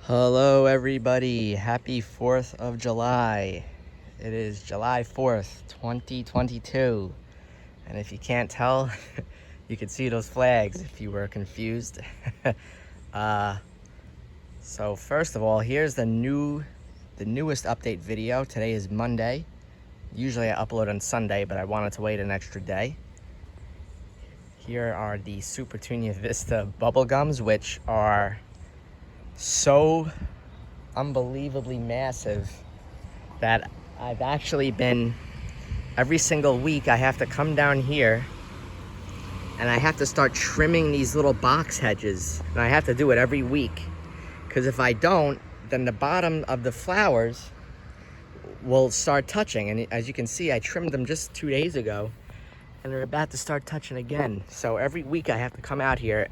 Hello everybody, happy 4th of July. It is July 4th, 2022. And if you can't tell, you can see those flags if you were confused. So first of all, here's the newest update video. Today is Monday. Usually I upload on Sunday, but I wanted to wait an extra day. Here are the Supertunia Vista Bubblegums, which are so unbelievably massive that I've actually been, every single week I have to come down here and I have to start trimming these little box hedges, and I have to do it every week, because if I don't, then the bottom of the flowers will start touching. And as you can see, I trimmed them just 2 days ago and they're about to start touching again. So every week I have to come out here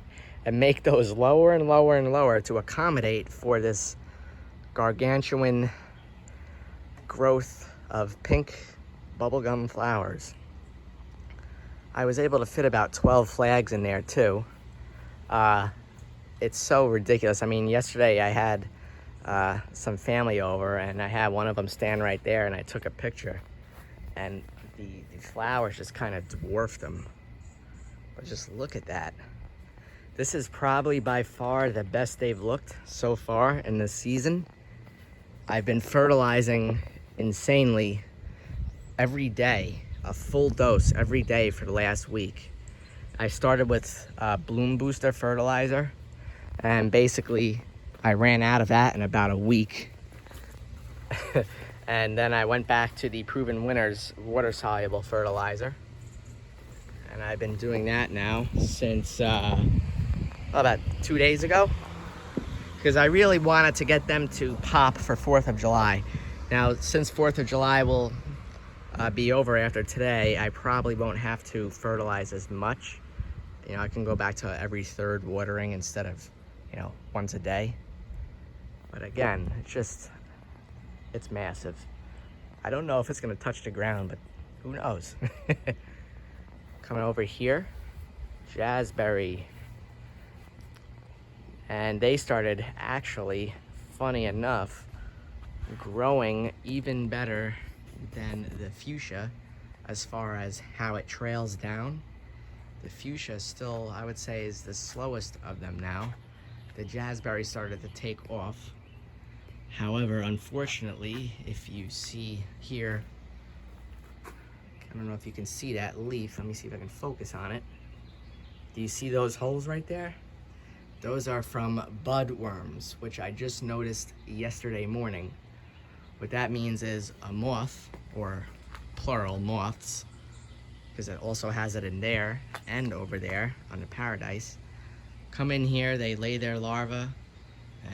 and make those lower and lower and lower to accommodate for this gargantuan growth of pink bubblegum flowers. I was able to fit about 12 flags in there too. It's so ridiculous. I mean, yesterday I had some family over and I had one of them stand right there and I took a picture, and the flowers just kind of dwarfed them. But just look at that. This is probably by far the best they've looked so far in this season. I've been fertilizing insanely every day, a full dose every day for the last week. I started with bloom booster fertilizer, and basically I ran out of that in about a week. And then I went back to the Proven Winners water-soluble fertilizer. And I've been doing that now since about 2 days ago, because I really wanted to get them to pop for 4th of July. Now, since 4th of July will be over after today, I probably won't have to fertilize as much. You know, I can go back to every third watering instead of, once a day. But again, it's massive. I don't know if it's gonna touch the ground, but who knows? Coming over here, Jazzberry. And they started, actually, funny enough, growing even better than the fuchsia as far as how it trails down. The fuchsia still, I would say, is the slowest of them now. The Jazzberry started to take off. However, unfortunately, if you see here, I don't know if you can see that leaf. Let me see if I can focus on it. Do you see those holes right there? Those are from bud worms, which I just noticed yesterday morning. What that means is a moth, or plural moths, because it also has it in there and over there on the Paradise, come in here, they lay their larvae,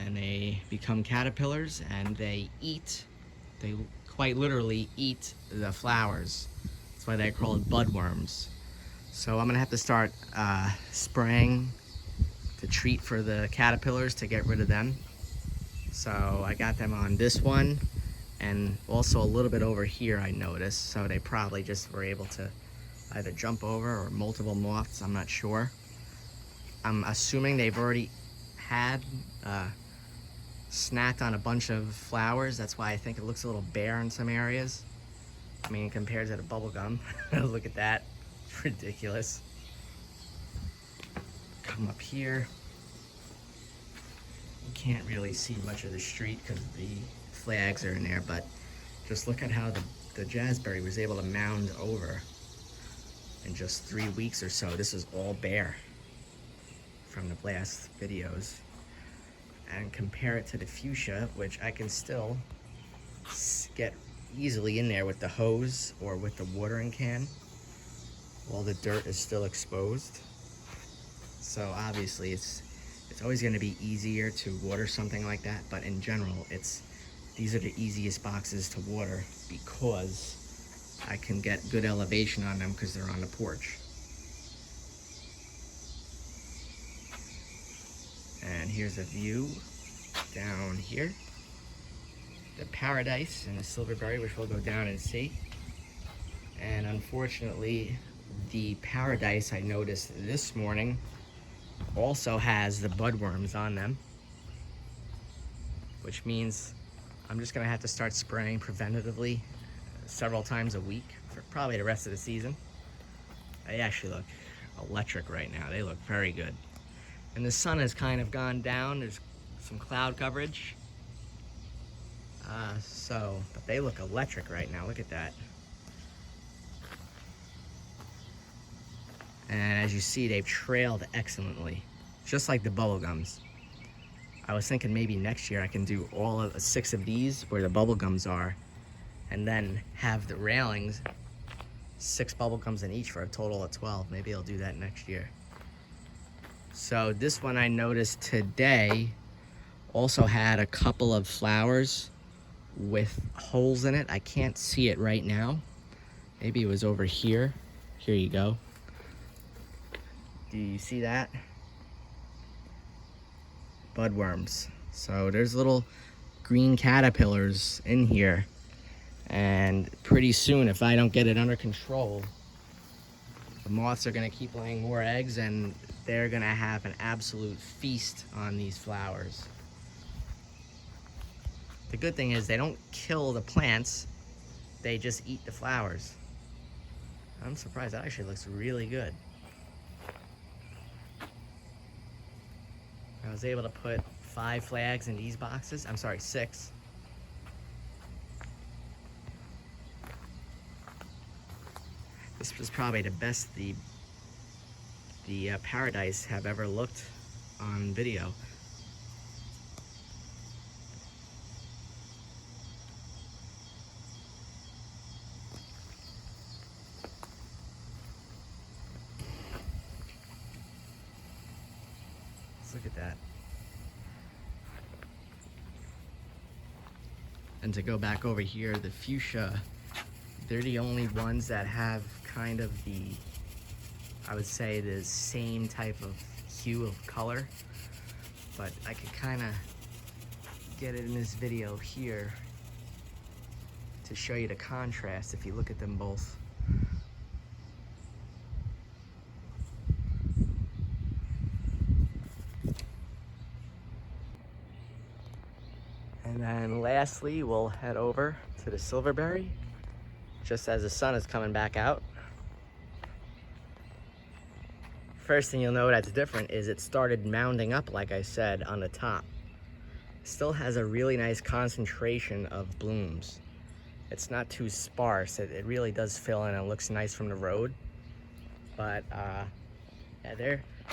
and they become caterpillars, and they quite literally eat the flowers. That's why they're called bud worms. So I'm gonna have to start spraying to treat for the caterpillars to get rid of them. So I got them on this one, and also a little bit over here I noticed. So they probably just were able to either jump over, or multiple moths, I'm not sure. I'm assuming they've already had snacked on a bunch of flowers. That's why I think it looks a little bare in some areas. I mean, compared to the bubblegum. Look at that, it's ridiculous. Come up here. You can't really see much of the street because the flags are in there, but just look at how the Jazzberry was able to mound over in just 3 weeks or so. This is all bare from the last videos. And compare it to the fuchsia, which I can still get easily in there with the hose or with the watering can while the dirt is still exposed. So obviously it's always going to be easier to water something like that, but in general these are the easiest boxes to water because I can get good elevation on them because they're on the porch. And here's a view down here. The Paradise and the Silverberry, which we'll go down and see. And unfortunately, the Paradise I noticed this morning also has the budworms on them. which means I'm just gonna have to start spraying preventatively several times a week for probably the rest of the season. They actually look electric right now. They look very good. And the sun has kind of gone down. There's some cloud coverage. But they look electric right now. Look at that. And as you see, they've trailed excellently, just like the Bubblegums. I was thinking maybe next year I can do all of 6 of these where the Bubblegums are, and then have the railings, 6 Bubblegums in each for a total of 12. Maybe I'll do that next year. So this one I noticed today also had a couple of flowers with holes in it. I can't see it right now. Maybe it was over here. Here you go. Do you see that? Budworms. So there's little green caterpillars in here. And pretty soon, if I don't get it under control, the moths are gonna keep laying more eggs and they're gonna have an absolute feast on these flowers. The good thing is they don't kill the plants, they just eat the flowers. I'm surprised, that actually looks really good. I was able to put 5 flags in these boxes. I'm sorry, 6. This was probably the best the Paradise have ever looked on video. Look at that. And to go back over here, the fuchsia, they're the only ones that have kind of the, I would say, the same type of hue of color. But I could kind of get it in this video here to show you the contrast if you look at them both. And then lastly, we'll head over to the Silverberry, just as the sun is coming back out. First thing you'll know that's different is it started mounding up, like I said, on the top. Still has a really nice concentration of blooms. It's not too sparse. It really does fill in and looks nice from the road. But yeah,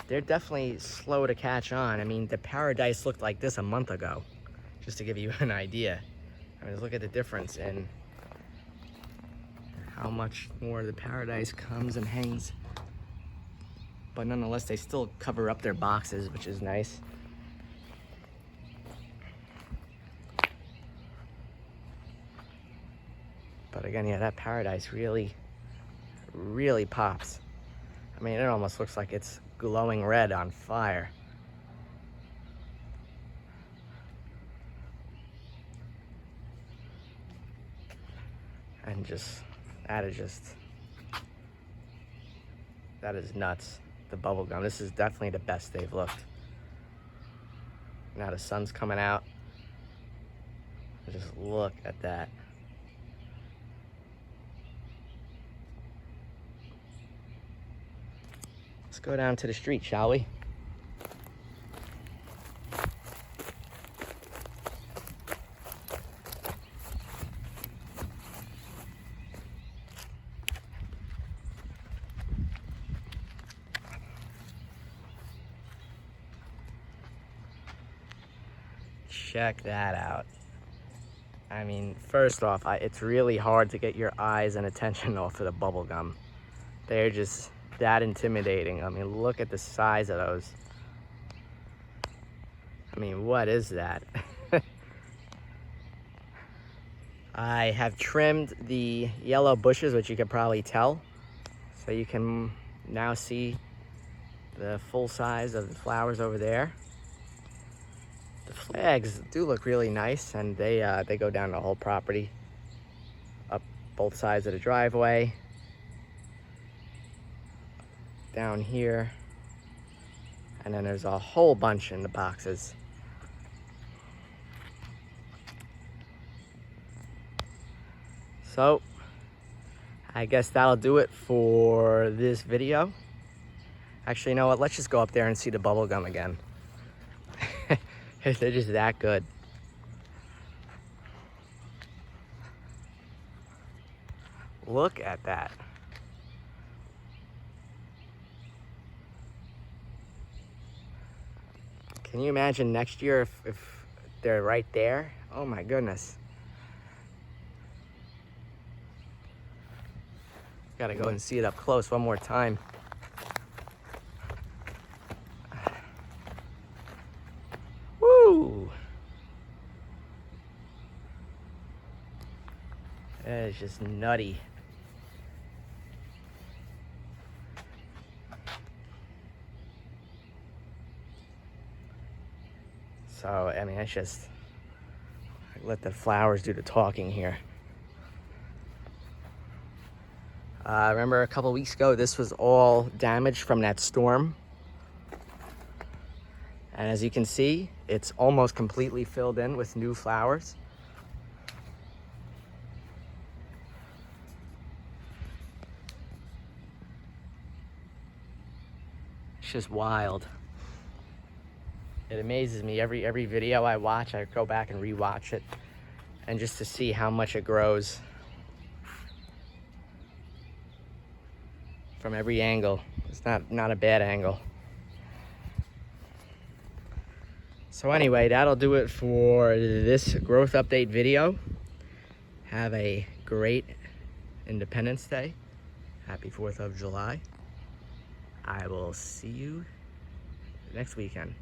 they're definitely slow to catch on. I mean, the Paradise looked like this a month ago. Just to give you an idea. I mean, look at the difference in how much more the Paradise comes and hangs. But nonetheless, they still cover up their boxes, which is nice. But again, yeah, that Paradise really, really pops. I mean, it almost looks like it's glowing red on fire. And that is nuts. The Bubblegum, this is definitely the best they've looked. Now the sun's coming out. Just look at that. Let's go down to the street, shall we? Check that out. I mean, first off, it's really hard to get your eyes and attention off of the Bubblegum. They're just that intimidating. I mean, look at the size of those. I mean, what is that? I have trimmed the yellow bushes, which you can probably tell. So you can now see the full size of the flowers over there. The flags do look really nice, and they go down the whole property, up both sides of the driveway, down here, and then there's a whole bunch in the boxes. So I guess that'll do it for this video. Actually, you know what? Let's just go up there and see the bubblegum again. They're just that good. Look at that. Can you imagine next year if they're right there? Oh my goodness. Gotta go and see it up close one more time. Woo! That is just nutty. So, I mean, it's just, let the flowers do the talking here. Remember a couple weeks ago, this was all damaged from that storm. And as you can see, it's almost completely filled in with new flowers. It's just wild. It amazes me every video I watch, I go back and rewatch it, and just to see how much it grows from every angle. It's not a bad angle. So anyway, that'll do it for this growth update video. Have a great Independence Day. Happy 4th of July. I will see you next weekend.